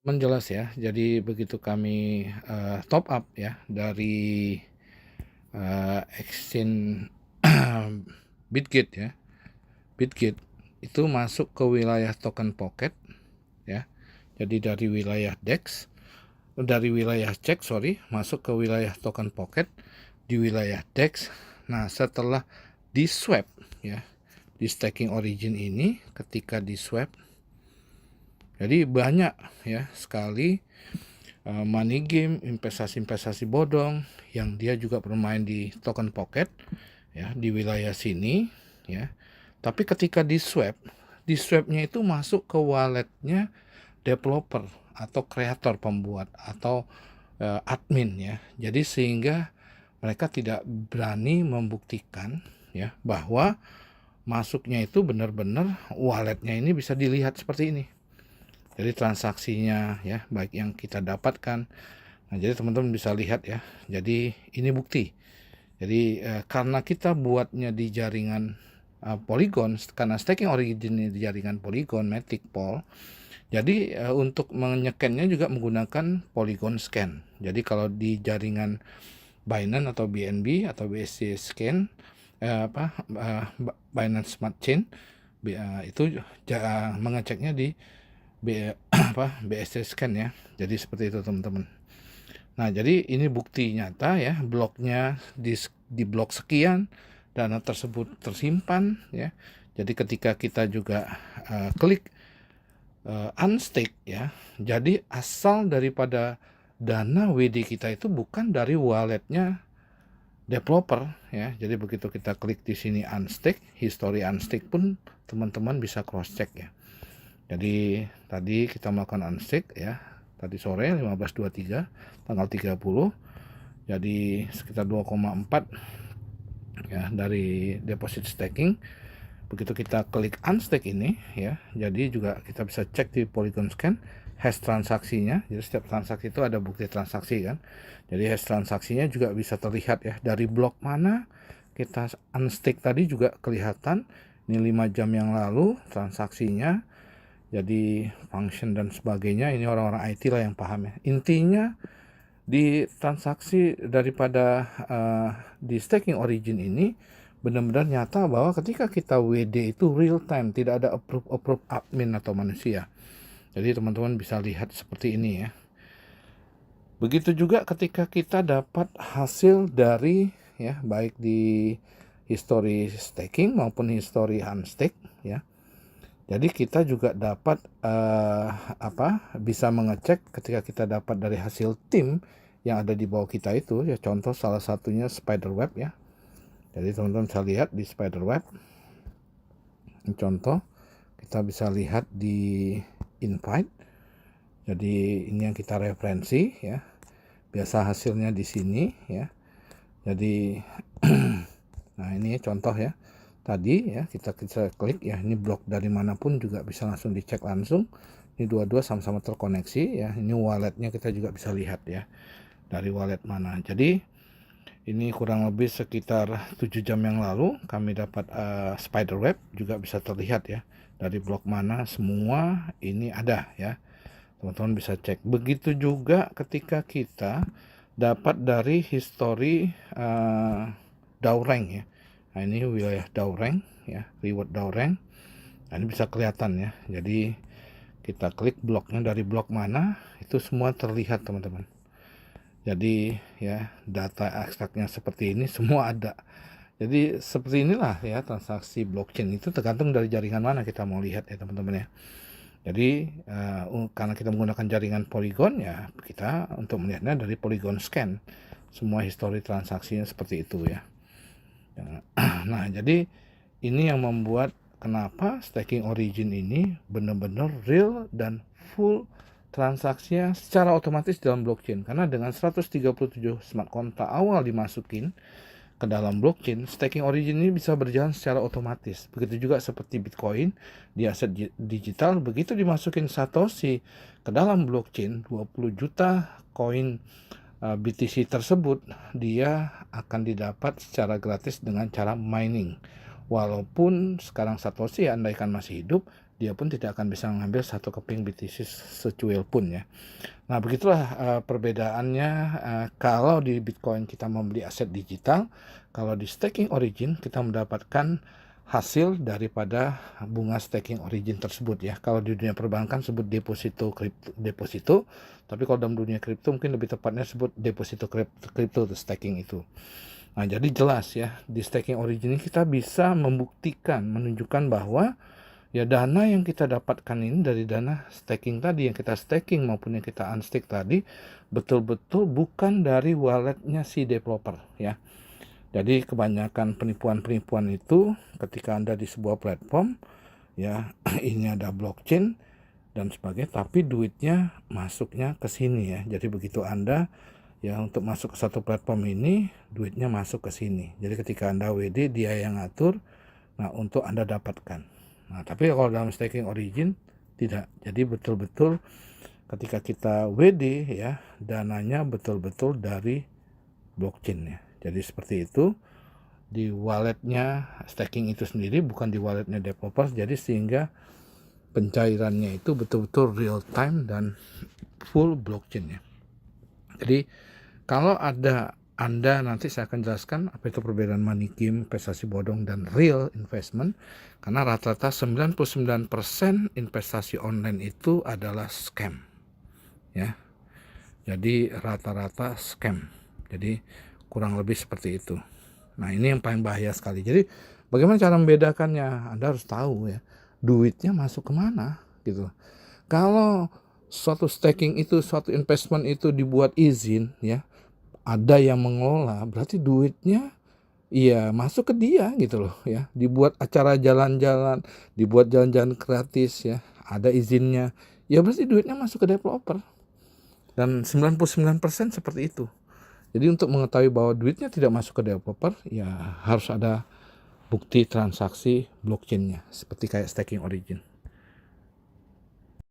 Menjelas ya. Jadi begitu kami, top up ya dari, exchange Bitget ya, Bitget itu masuk ke wilayah token pocket ya. Jadi dari wilayah DEX dari wilayah cek sorry, masuk ke wilayah token pocket di wilayah DEX. Nah, setelah di-swap ya, di staking origin ini ketika di-swap, jadi banyak ya sekali money game, investasi-investasi bodong yang dia juga bermain di token pocket ya di wilayah sini ya. Tapi ketika di swapnya itu masuk ke walletnya developer atau kreator pembuat atau admin ya. Jadi sehingga mereka tidak berani membuktikan ya bahwa masuknya itu benar-benar walletnya ini bisa dilihat seperti ini. Jadi transaksinya ya baik yang kita dapatkan. Nah, jadi teman-teman bisa lihat ya. Jadi ini bukti. Jadi karena kita buatnya di jaringan Polygon, karena staking origin di jaringan Polygon, Matic Pool. Jadi untuk menyekennya juga menggunakan Polygon Scan. Jadi kalau di jaringan Binance atau BNB atau BSC Scan, Binance Smart Chain, itu mengeceknya di BSC Scan ya. Jadi seperti itu teman-teman. Nah, jadi ini bukti nyata ya, bloknya di blok sekian, dana tersebut tersimpan ya. Jadi ketika kita juga klik unstake ya, jadi asal daripada dana WD kita itu bukan dari walletnya developer ya. Jadi begitu kita klik di sini unstake, history unstake pun teman-teman bisa cross check ya. Jadi tadi kita melakukan unstake ya, tadi sore 15.23 tanggal 30. Jadi sekitar 2,4 ya dari deposit staking. Begitu kita klik unstake ini ya, jadi juga kita bisa cek di Polygon Scan hash transaksinya. Jadi setiap transaksi itu ada bukti transaksi kan. Jadi hash transaksinya juga bisa terlihat ya dari blok mana kita unstake tadi juga kelihatan. Ini 5 jam yang lalu transaksinya. Jadi function dan sebagainya ini orang-orang IT lah yang paham ya. Intinya di transaksi daripada di staking origin ini benar-benar nyata bahwa ketika kita WD itu real time, tidak ada approve admin atau manusia. Jadi teman-teman bisa lihat seperti ini ya. Begitu juga ketika kita dapat hasil dari ya baik di history staking maupun history unstake ya. Jadi kita juga dapat bisa mengecek ketika kita dapat dari hasil tim yang ada di bawah kita itu ya, contoh salah satunya spiderweb ya. Jadi teman-teman bisa lihat di spiderweb. Contoh kita bisa lihat di invite. Jadi ini yang kita referensi ya. Biasa hasilnya di sini ya. Jadi nah ini contoh ya. Tadi ya kita klik ya, ini blok dari manapun juga bisa langsung dicek langsung. Ini dua-dua sama-sama terkoneksi ya. Ini walletnya kita juga bisa lihat ya dari wallet mana. Jadi ini kurang lebih sekitar 7 jam yang lalu kami dapat spiderweb juga bisa terlihat ya dari blok mana semua ini ada ya. Teman-teman bisa cek. Begitu juga ketika kita dapat dari history Daureng ya. Nah ini wilayah Daureng ya, reward Daureng. Nah ini bisa kelihatan ya. Jadi kita klik bloknya dari blok mana, itu semua terlihat teman-teman. Jadi ya data ekstraknya seperti ini semua ada. Jadi seperti inilah ya transaksi blockchain itu tergantung dari jaringan mana kita mau lihat ya teman-teman ya. Jadi karena kita menggunakan jaringan Polygon ya kita untuk melihatnya dari Polygon Scan. Semua histori transaksinya seperti itu ya. Nah, jadi ini yang membuat kenapa staking origin ini benar-benar real dan full transaksinya secara otomatis dalam blockchain. Karena dengan 137 smart contract awal dimasukin ke dalam blockchain, staking origin ini bisa berjalan secara otomatis. Begitu juga seperti Bitcoin di aset digital, begitu dimasukin Satoshi ke dalam blockchain, 20 juta koin BTC tersebut dia akan didapat secara gratis dengan cara mining. Walaupun sekarang Satoshi andaikan masih hidup, dia pun tidak akan bisa mengambil satu keping BTC secuil pun ya. Nah, begitulah perbedaannya kalau di Bitcoin kita membeli aset digital, kalau di staking origin kita mendapatkan hasil daripada bunga staking origin tersebut ya. Kalau di dunia perbankan sebut deposito, tapi kalau dalam dunia kripto mungkin lebih tepatnya sebut deposito kripto staking itu. Nah, jadi jelas ya, di staking origin ini kita bisa membuktikan, menunjukkan bahwa ya dana yang kita dapatkan ini dari dana staking tadi, yang kita staking maupun yang kita unstake tadi, betul-betul bukan dari walletnya si developer ya. Jadi kebanyakan penipuan-penipuan itu ketika Anda di sebuah platform ya, ini ada blockchain dan sebagainya, tapi duitnya masuknya ke sini ya. Jadi begitu Anda ya untuk masuk ke satu platform ini, duitnya masuk ke sini. Jadi ketika Anda WD, dia yang ngatur, nah untuk Anda dapatkan. Nah, tapi kalau dalam staking origin tidak. Jadi betul-betul ketika kita WD ya, dananya betul-betul dari blockchain ya. Jadi seperti itu, di walletnya staking itu sendiri, bukan di walletnya developer. Jadi sehingga pencairannya itu betul-betul real time dan full blockchain ya. Jadi kalau ada Anda, nanti saya akan jelaskan apa itu perbedaan money game, investasi bodong, dan real investment. Karena rata-rata 99% investasi online itu adalah scam ya. Jadi rata-rata scam. Jadi kurang lebih seperti itu. Nah, ini yang paling bahaya sekali. Jadi bagaimana cara membedakannya? Anda harus tahu ya, duitnya masuk kemana gitu. Kalau suatu staking itu, suatu investment itu dibuat izin ya, ada yang mengelola, berarti duitnya iya masuk ke dia gitu loh ya. Dibuat acara jalan-jalan, dibuat jalan-jalan gratis ya, ada izinnya, ya berarti duitnya masuk ke developer. Dan 99% seperti itu. Jadi untuk mengetahui bahwa duitnya tidak masuk ke developer, ya harus ada bukti transaksi blockchainnya, seperti kayak staking origin.